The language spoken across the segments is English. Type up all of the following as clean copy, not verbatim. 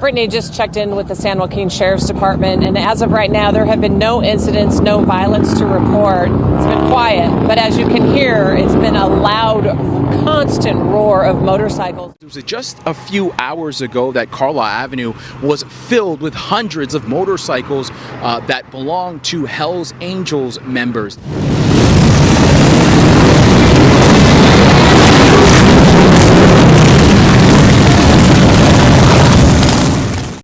Brittany just checked in with the San Joaquin Sheriff's Department, and as of right now, there have been no incidents, no violence to report. It's been quiet, but as you can hear, it's been a loud, constant roar of motorcycles. It was just a few hours ago that Carlisle Avenue was filled with hundreds of motorcycles that belong to Hells Angels members.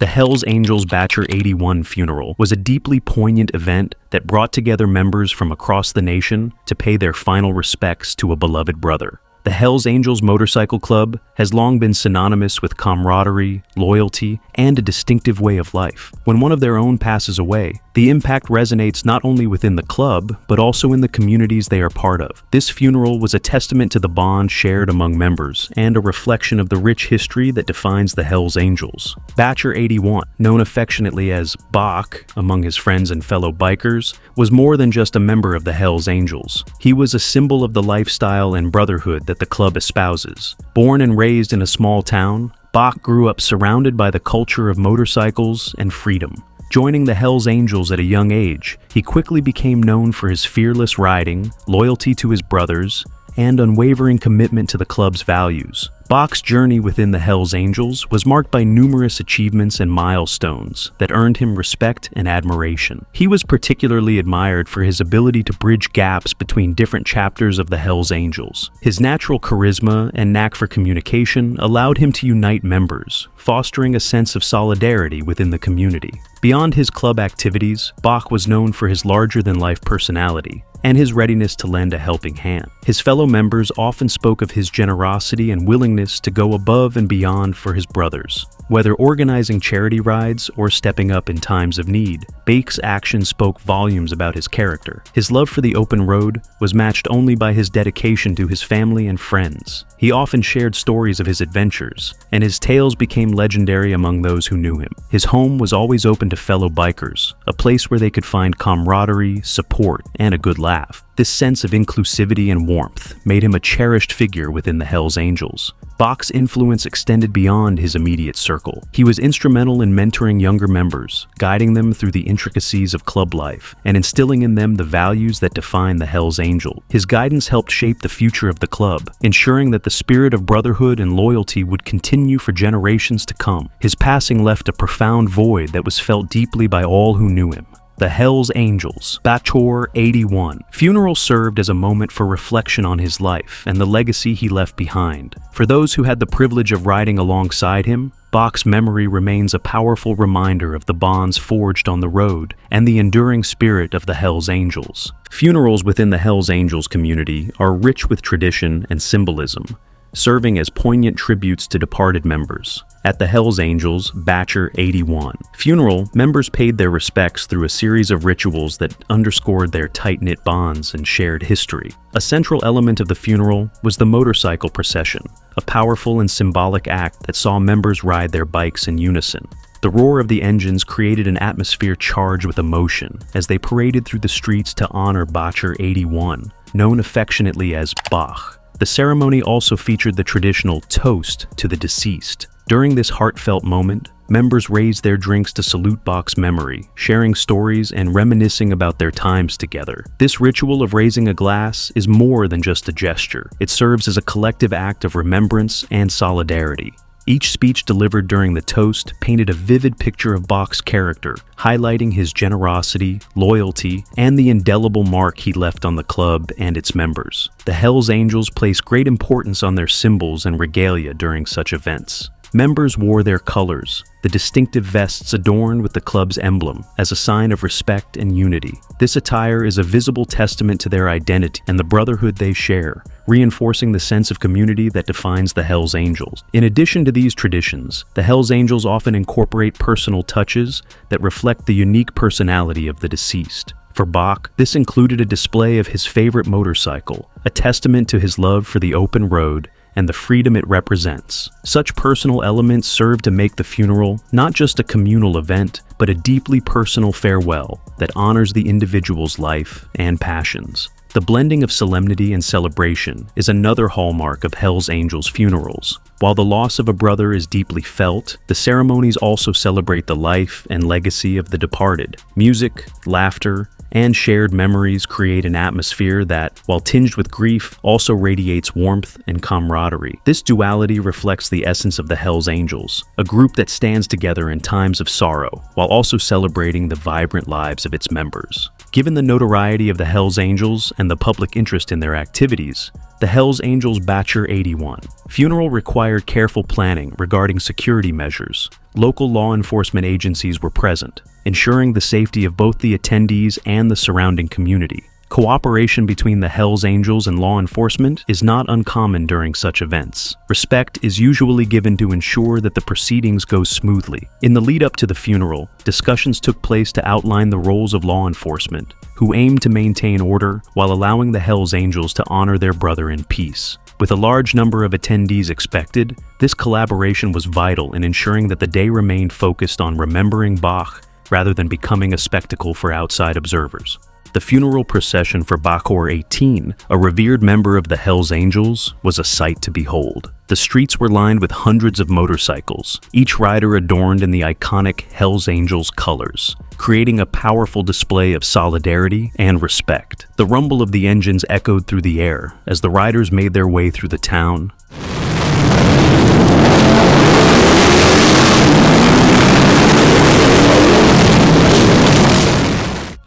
The Hells Angels Bachor 81 funeral was a deeply poignant event that brought together members from across the nation to pay their final respects to a beloved brother. The Hells Angels Motorcycle Club has long been synonymous with camaraderie, loyalty, and a distinctive way of life. When one of their own passes away, the impact resonates not only within the club, but also in the communities they are part of. This funeral was a testament to the bond shared among members and a reflection of the rich history that defines the Hells Angels. Bachor 81, known affectionately as Bach among his friends and fellow bikers, was more than just a member of the Hells Angels. He was a symbol of the lifestyle and brotherhood that the club espouses. Born and raised in a small town, Bach grew up surrounded by the culture of motorcycles and freedom. Joining the Hells Angels at a young age, he quickly became known for his fearless riding, loyalty to his brothers, and unwavering commitment to the club's values. Bach's journey within the Hells Angels was marked by numerous achievements and milestones that earned him respect and admiration. He was particularly admired for his ability to bridge gaps between different chapters of the Hells Angels. His natural charisma and knack for communication allowed him to unite members, fostering a sense of solidarity within the community. Beyond his club activities, Bach was known for his larger-than-life personality and his readiness to lend a helping hand. His fellow members often spoke of his generosity and willingness to go above and beyond for his brothers. Whether organizing charity rides or stepping up in times of need, Bach's actions spoke volumes about his character. His love for the open road was matched only by his dedication to his family and friends. He often shared stories of his adventures, and his tales became legendary among those who knew him. His home was always open to fellow bikers, a place where they could find camaraderie, support, and a good laugh. This sense of inclusivity and warmth made him a cherished figure within the Hells Angels. Bach's influence extended beyond his immediate circle. He was instrumental in mentoring younger members, guiding them through the intricacies of club life, and instilling in them the values that define the Hells Angel. His guidance helped shape the future of the club, ensuring that the spirit of brotherhood and loyalty would continue for generations to come. His passing left a profound void that was felt deeply by all who knew him. The Hells Angels Bachor 81 funeral served as a moment for reflection on his life and the legacy he left behind. For those who had the privilege of riding alongside him, Bach's memory remains a powerful reminder of the bonds forged on the road and the enduring spirit of the Hells Angels. Funerals within the Hells Angels community are rich with tradition and symbolism, serving as poignant tributes to departed members. At the Hells Angels Bachor 81 funeral, members paid their respects through a series of rituals that underscored their tight-knit bonds and shared history. A central element of the funeral was the motorcycle procession, a powerful and symbolic act that saw members ride their bikes in unison. The roar of the engines created an atmosphere charged with emotion as they paraded through the streets to honor Bachor 81, known affectionately as Bach. The ceremony also featured the traditional toast to the deceased. During this heartfelt moment, members raised their drinks to salute Bach's memory, sharing stories and reminiscing about their times together. This ritual of raising a glass is more than just a gesture. It serves as a collective act of remembrance and solidarity. Each speech delivered during the toast painted a vivid picture of Bach's character, highlighting his generosity, loyalty, and the indelible mark he left on the club and its members. The Hells Angels place great importance on their symbols and regalia during such events. Members wore their colors, the distinctive vests adorned with the club's emblem, as a sign of respect and unity. This attire is a visible testament to their identity and the brotherhood they share, reinforcing the sense of community that defines the Hells Angels. In addition to these traditions, the Hells Angels often incorporate personal touches that reflect the unique personality of the deceased. For Bach, this included a display of his favorite motorcycle, a testament to his love for the open road and the freedom it represents. Such personal elements serve to make the funeral not just a communal event, but a deeply personal farewell that honors the individual's life and passions. The blending of solemnity and celebration is another hallmark of Hells Angels funerals. While the loss of a brother is deeply felt, the ceremonies also celebrate the life and legacy of the departed. Music, laughter, and shared memories create an atmosphere that, while tinged with grief, also radiates warmth and camaraderie. This duality reflects the essence of the Hells Angels, a group that stands together in times of sorrow, while also celebrating the vibrant lives of its members. Given the notoriety of the Hells Angels and the public interest in their activities, the Hells Angels Bachor 81 funeral required careful planning regarding security measures. Local law enforcement agencies were present, ensuring the safety of both the attendees and the surrounding community. Cooperation between the Hells Angels and law enforcement is not uncommon during such events. Respect is usually given to ensure that the proceedings go smoothly. In the lead-up to the funeral, discussions took place to outline the roles of law enforcement, who aimed to maintain order while allowing the Hells Angels to honor their brother in peace. With a large number of attendees expected, this collaboration was vital in ensuring that the day remained focused on remembering Bach rather than becoming a spectacle for outside observers. The funeral procession for Bachor 18, a revered member of the Hells Angels, was a sight to behold. The streets were lined with hundreds of motorcycles, each rider adorned in the iconic Hells Angels colors, creating a powerful display of solidarity and respect. The rumble of the engines echoed through the air as the riders made their way through the town.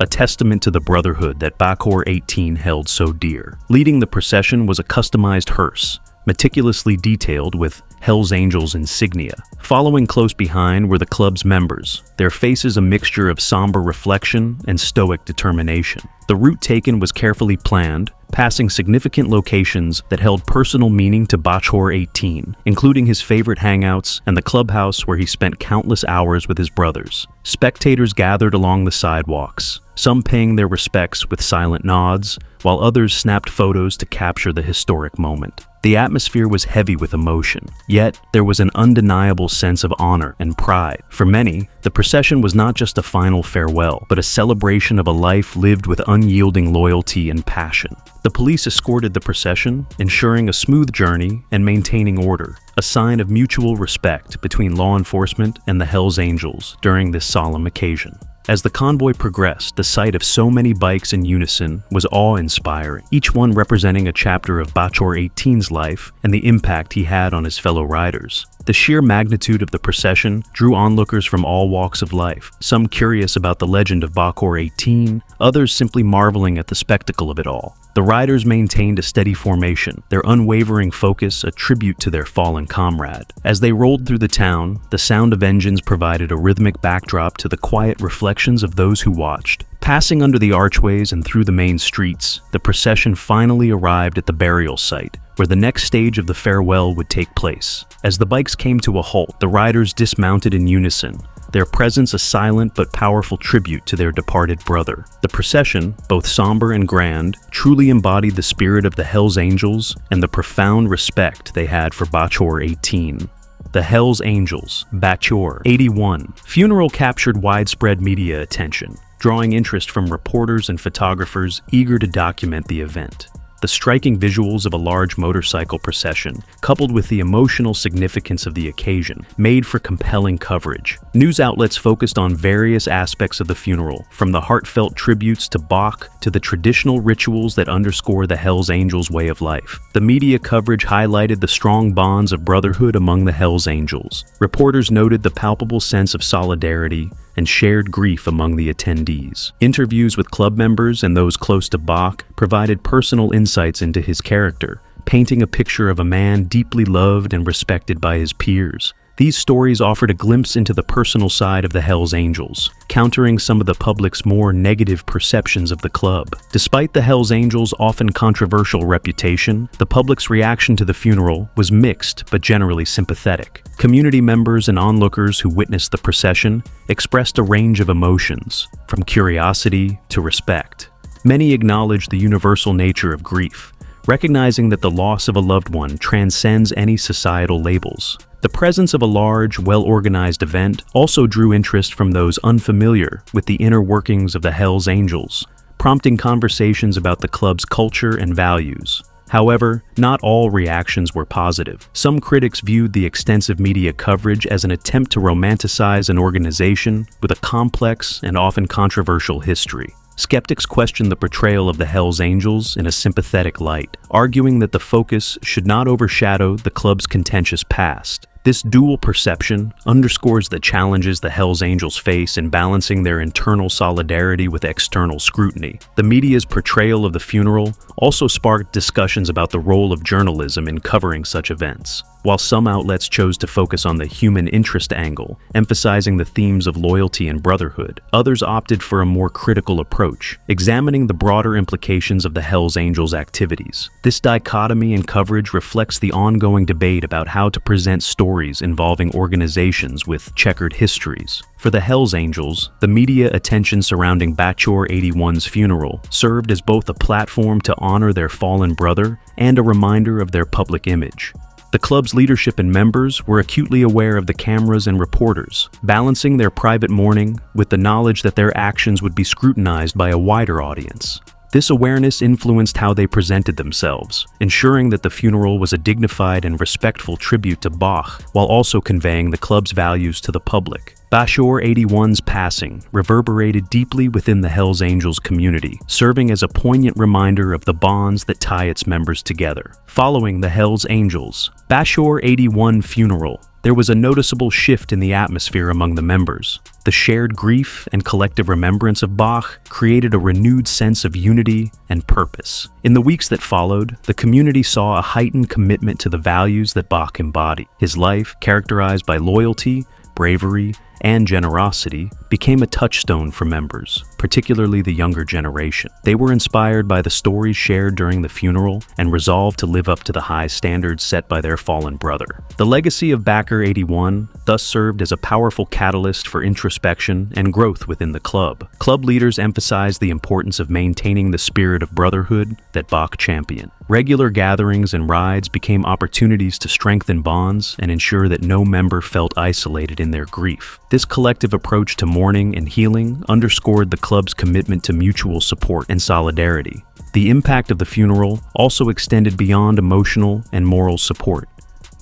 A testament to the brotherhood that Bachor 18 held so dear. Leading the procession was a customized hearse, meticulously detailed with Hells Angels insignia. Following close behind were the club's members, their faces a mixture of somber reflection and stoic determination. The route taken was carefully planned, passing significant locations that held personal meaning to Bachor 18, including his favorite hangouts and the clubhouse where he spent countless hours with his brothers. Spectators gathered along the sidewalks, some paying their respects with silent nods, while others snapped photos to capture the historic moment. The atmosphere was heavy with emotion, yet there was an undeniable sense of honor and pride. For many, the procession was not just a final farewell, but a celebration of a life lived with unyielding loyalty and passion. The police escorted the procession, ensuring a smooth journey and maintaining order, a sign of mutual respect between law enforcement and the Hells Angels during this solemn occasion. As the convoy progressed, the sight of so many bikes in unison was awe-inspiring, each one representing a chapter of Bachor 18's life and the impact he had on his fellow riders. The sheer magnitude of the procession drew onlookers from all walks of life, some curious about the legend of Bachor 18, others simply marveling at the spectacle of it all. The riders maintained a steady formation, their unwavering focus a tribute to their fallen comrade. As they rolled through the town, the sound of engines provided a rhythmic backdrop to the quiet reflections of those who watched. Passing under the archways and through the main streets, the procession finally arrived at the burial site, where the next stage of the farewell would take place. As the bikes came to a halt, the riders dismounted in unison, their presence a silent but powerful tribute to their departed brother. The procession, both somber and grand, truly embodied the spirit of the Hells Angels and the profound respect they had for Bachor 18. The Hells Angels Bachor 81 funeral captured widespread media attention, drawing interest from reporters and photographers eager to document the event. The striking visuals of a large motorcycle procession, coupled with the emotional significance of the occasion, made for compelling coverage. News outlets focused on various aspects of the funeral, from the heartfelt tributes to Bach to the traditional rituals that underscore the Hells Angels' way of life. The media coverage highlighted the strong bonds of brotherhood among the Hells Angels. Reporters noted the palpable sense of solidarity and shared grief among the attendees. Interviews with club members and those close to Bach provided personal insights into his character, painting a picture of a man deeply loved and respected by his peers. These stories offered a glimpse into the personal side of the Hells Angels, countering some of the public's more negative perceptions of the club. Despite the Hells Angels' often controversial reputation, the public's reaction to the funeral was mixed but generally sympathetic. Community members and onlookers who witnessed the procession expressed a range of emotions, from curiosity to respect. Many acknowledged the universal nature of grief, recognizing that the loss of a loved one transcends any societal labels. The presence of a large, well-organized event also drew interest from those unfamiliar with the inner workings of the Hells Angels. prompting conversations about the club's culture and values. However, not all reactions were positive. Some critics viewed the extensive media coverage as an attempt to romanticize an organization with a complex and often controversial history. Skeptics questioned the portrayal of the Hells Angels in a sympathetic light, arguing that the focus should not overshadow the club's contentious past. This dual perception underscores the challenges the Hells Angels face in balancing their internal solidarity with external scrutiny. The media's portrayal of the funeral also sparked discussions about the role of journalism in covering such events. While some outlets chose to focus on the human interest angle, emphasizing the themes of loyalty and brotherhood, others opted for a more critical approach, examining the broader implications of the Hells Angels' activities. This dichotomy in coverage reflects the ongoing debate about how to present stories involving organizations with checkered histories. For the Hells Angels, the media attention surrounding Bachor 81's funeral served as both a platform to honor their fallen brother and a reminder of their public image. The club's leadership and members were acutely aware of the cameras and reporters, balancing their private mourning with the knowledge that their actions would be scrutinized by a wider audience. This awareness influenced how they presented themselves, ensuring that the funeral was a dignified and respectful tribute to Bach while also conveying the club's values to the public. Bachor 81's passing reverberated deeply within the Hells Angels community, serving as a poignant reminder of the bonds that tie its members together. Following the Hells Angels' Bachor 81 funeral, there was a noticeable shift in the atmosphere among the members. The shared grief and collective remembrance of Bach created a renewed sense of unity and purpose. In the weeks that followed, the community saw a heightened commitment to the values that Bach embodied. His life, characterized by loyalty, bravery, and generosity, became a touchstone for members, particularly the younger generation. They were inspired by the stories shared during the funeral and resolved to live up to the high standards set by their fallen brother. The legacy of Bachor 81 thus served as a powerful catalyst for introspection and growth within the club. Club leaders emphasized the importance of maintaining the spirit of brotherhood that Bach championed. Regular gatherings and rides became opportunities to strengthen bonds and ensure that no member felt isolated in their grief. This collective approach to mourning and healing underscored the club's commitment to mutual support and solidarity. The impact of the funeral also extended beyond emotional and moral support.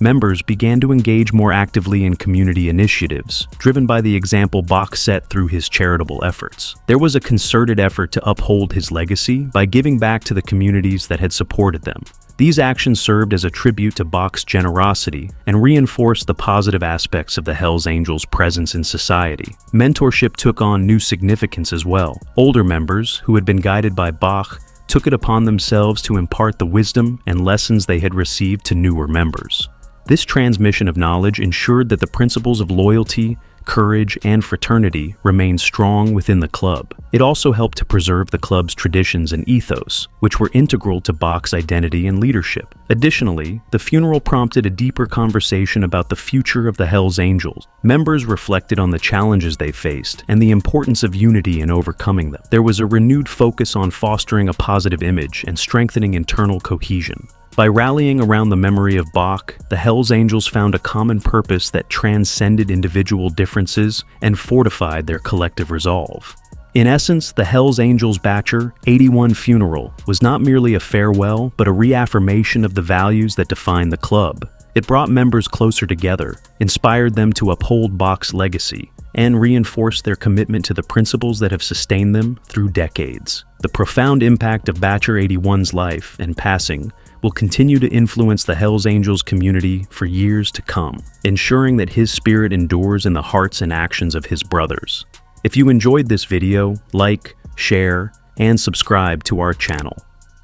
Members began to engage more actively in community initiatives, driven by the example Bach set through his charitable efforts. There was a concerted effort to uphold his legacy by giving back to the communities that had supported them. These actions served as a tribute to Bach's generosity and reinforced the positive aspects of the Hells Angels' presence in society. Mentorship took on new significance as well. Older members, who had been guided by Bach, took it upon themselves to impart the wisdom and lessons they had received to newer members. This transmission of knowledge ensured that the principles of loyalty, courage, and fraternity remained strong within the club. It also helped to preserve the club's traditions and ethos, which were integral to Bach's identity and leadership. Additionally, the funeral prompted a deeper conversation about the future of the Hells Angels. Members reflected on the challenges they faced and the importance of unity in overcoming them. There was a renewed focus on fostering a positive image and strengthening internal cohesion. By rallying around the memory of Bach, the Hells Angels found a common purpose that transcended individual differences and fortified their collective resolve. In essence, the Hells Angels Bachor 81 funeral was not merely a farewell, but a reaffirmation of the values that define the club. It brought members closer together, inspired them to uphold Bach's legacy, and reinforced their commitment to the principles that have sustained them through decades. The profound impact of Bachor 81's life and passing will continue to influence the Hells Angels community for years to come, ensuring that his spirit endures in the hearts and actions of his brothers. If you enjoyed this video, like, share, and subscribe to our channel.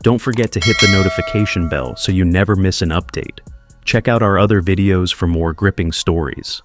Don't forget to hit the notification bell so you never miss an update. Check out our other videos for more gripping stories.